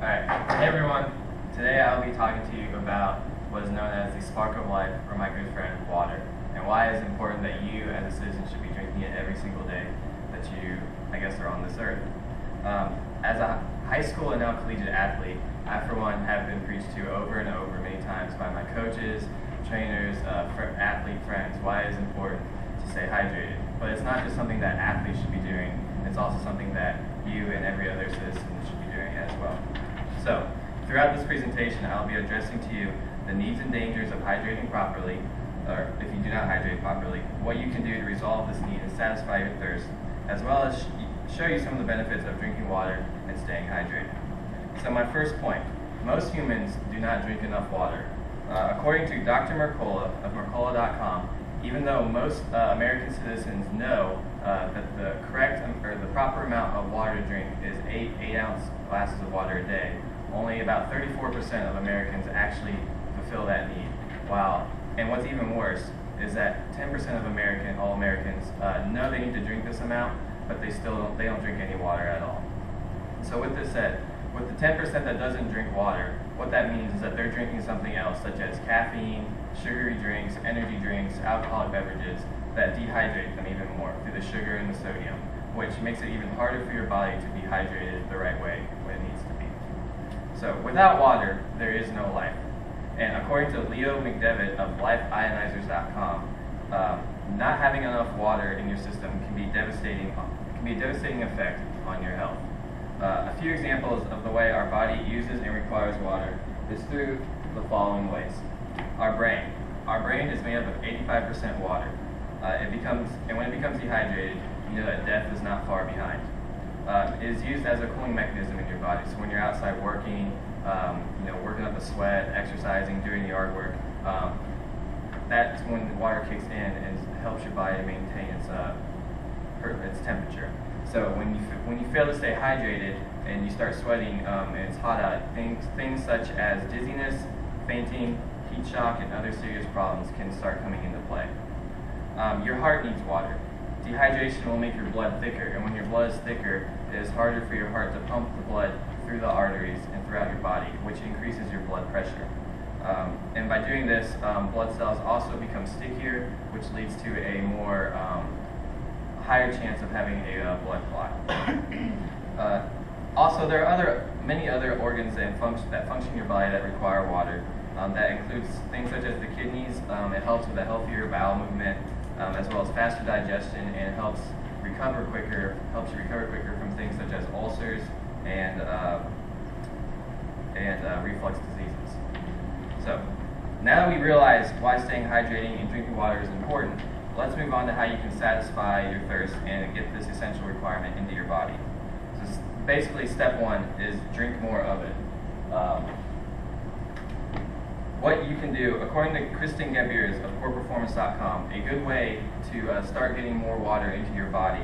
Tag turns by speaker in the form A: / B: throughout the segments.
A: Alright, hey everyone. Today I'll be talking to you about what is known as the spark of life, or my good friend, water, and why it is important that you as a citizen should be drinking it every single day that you, are on this earth. As a high school and now collegiate athlete, I for one have been preached to over and over many times by my coaches, trainers, athlete friends, why it is important to stay hydrated. But it's not just something that athletes should be doing, it's also something that you and every other citizen should be doing as well. So, throughout this presentation, I'll be addressing to you the needs and dangers of hydrating properly, or if you do not hydrate properly, what you can do to resolve this need and satisfy your thirst, as well as show you some of the benefits of drinking water and staying hydrated. So my first point, most humans do not drink enough water. According to Dr. Mercola of Mercola.com, even though most American citizens know that the correct or the proper amount of water to drink is 8-ounce glasses of water a day, only about 34% of Americans actually fulfill that need. And what's even worse is that 10% of all Americans know they need to drink this amount, but they don't drink any water at all. So with this said, with the 10% that doesn't drink water, what that means is that they're drinking something else, such as caffeine, sugary drinks, energy drinks, alcoholic beverages, that dehydrate them even more through the sugar and the sodium, which makes it even harder for your body to be hydrated the right way when it needs to be. So without water, there is no life. And according to Leo McDevitt of LifeIonizers.com, not having enough water in your system can be a devastating effect on your health. A few examples of the way our body uses and requires water is through the following ways. Our brain is made up of 85% water. And when it becomes dehydrated, you know that death is not far behind. It is used as a cooling mechanism in your body. So when you're outside working, working up a sweat, exercising, doing yard work, that's when the water kicks in and helps your body maintain its temperature. So when you fail to stay hydrated and you start sweating and it's hot out, things such as dizziness, fainting, heat shock, and other serious problems can start coming into play. Your heart needs water. Dehydration will make your blood thicker, and when your blood is thicker, it is harder for your heart to pump the blood through the arteries and throughout your body, which increases your blood pressure. And by doing this, blood cells also become stickier, which leads to a more higher chance of having a blood clot. Also, there are many other organs that function in your body that require water. That includes things such as the kidneys. It helps with a healthier bowel movement, as well as faster digestion, and it helps you recover quicker from things such as ulcers and reflux diseases. So, now that we realize why staying hydrated and drinking water is important, let's move on to how you can satisfy your thirst and get this essential requirement into your body. So basically, step one is drink more of it. What you can do, according to Kristen Gebiers of CorePerformance.com, a good way to start getting more water into your body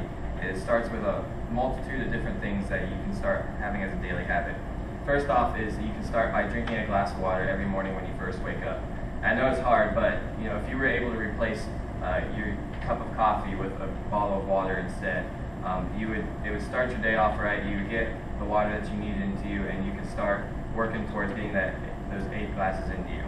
A: starts with a multitude of different things that you can start having as a daily habit. First off is you can start by drinking a glass of water every morning when you first wake up. I know it's hard, but if you were able to replace your cup of coffee with a bottle of water instead, it would start your day off right. You would get the water that you needed into you, and you can start working towards getting those 8 glasses into you.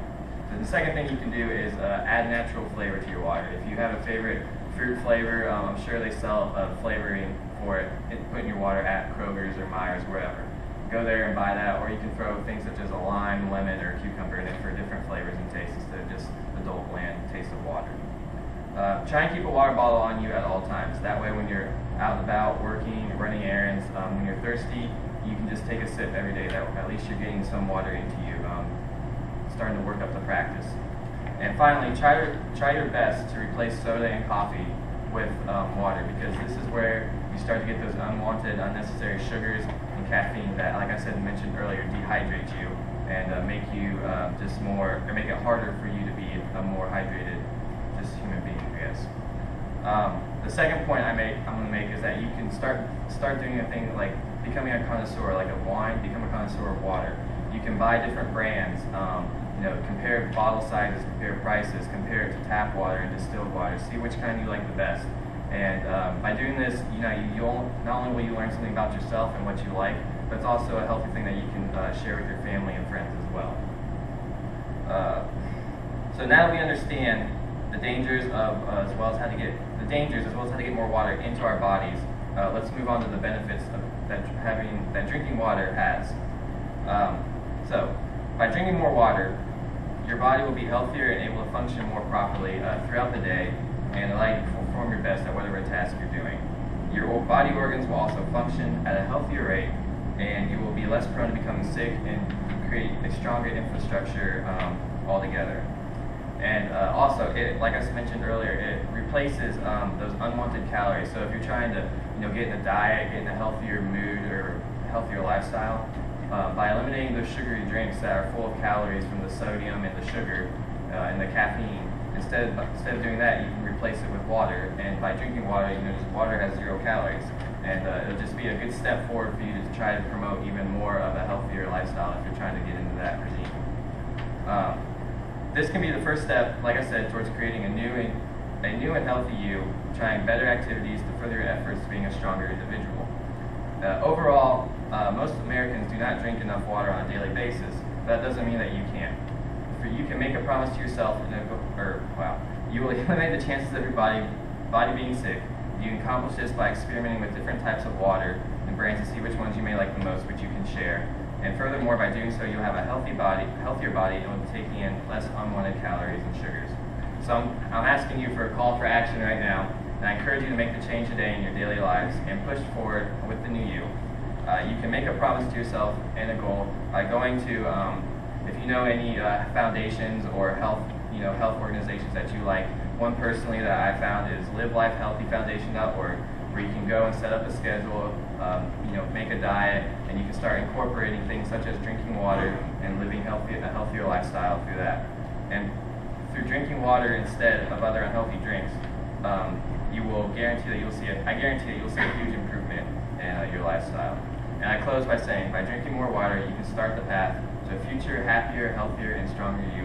A: So the second thing you can do is add natural flavor to your water. If you have a favorite fruit flavor, I'm sure they sell flavoring for it. Put in your water at Kroger's or Meijer's, wherever. Go there and buy that, or you can throw things such as a lime, lemon, or cucumber in it for different flavors and tastes instead of just the dull, bland taste of water. Try and keep a water bottle on you at all times. That way when you're out and about, working, running errands, when you're thirsty, you can just take a sip every day. That at least you're getting some water into you, starting to work up the practice. And finally, try your best to replace soda and coffee with water, because this is where you start to get those unwanted, unnecessary sugars and caffeine that, like I mentioned earlier, dehydrate you and make it harder for you to be a more hydrated human being, I guess. The second point I'm going to make is that you can start doing a thing like becoming a connoisseur, like of wine, become a connoisseur of water. You can buy different brands, compare bottle sizes, compare prices, compare it to tap water and distilled water, see which kind you like the best. And by doing this, you'll not only will you learn something about yourself and what you like, but it's also a healthy thing that you can share with your family and friends as well. So now that we understand the dangers as well as how to get more water into our bodies, let's move on to the benefits that drinking water has. So by drinking more water, your body will be healthier and able to function more properly throughout the day and allow you to perform your best at whatever task you're doing. Your body organs will also function at a healthier rate, and you will be less prone to becoming sick and create a stronger infrastructure altogether. And also, like I mentioned earlier, it replaces those unwanted calories. So if you're trying to get in a diet, get in a healthier mood or healthier lifestyle, by eliminating those sugary drinks that are full of calories from the sodium and the sugar and the caffeine, instead of doing that, you can replace it with water. And by drinking water, just water has 0 calories. And it'll just be a good step forward for you to try to promote even more of a healthier lifestyle if you're trying to get into that regime. This can be the first step, like I said, towards creating a new and healthy you, trying better activities to further your efforts to being a stronger individual. Overall, most Americans do not drink enough water on a daily basis, but that doesn't mean that you can't. You can make a promise to yourself, you will eliminate the chances of your body being sick. You can accomplish this by experimenting with different types of water and brands to see which ones you may like the most, which you can share. And furthermore, by doing so, you'll have a healthier body, and will be taking in less unwanted calories and sugars. So I'm asking you for a call for action right now, and I encourage you to make the change today in your daily lives and push forward with the new you. You can make a promise to yourself and a goal by going to, if you know any foundations or health organizations that you like. One personally that I found is livelifehealthyfoundation.org, where you can go and set up a schedule, make a diet, and you can start incorporating things such as drinking water and living a healthier lifestyle through that. And through drinking water instead of other unhealthy drinks, I guarantee that you'll see a huge improvement in your lifestyle. And I close by saying, by drinking more water, you can start the path to a future happier, healthier, and stronger you.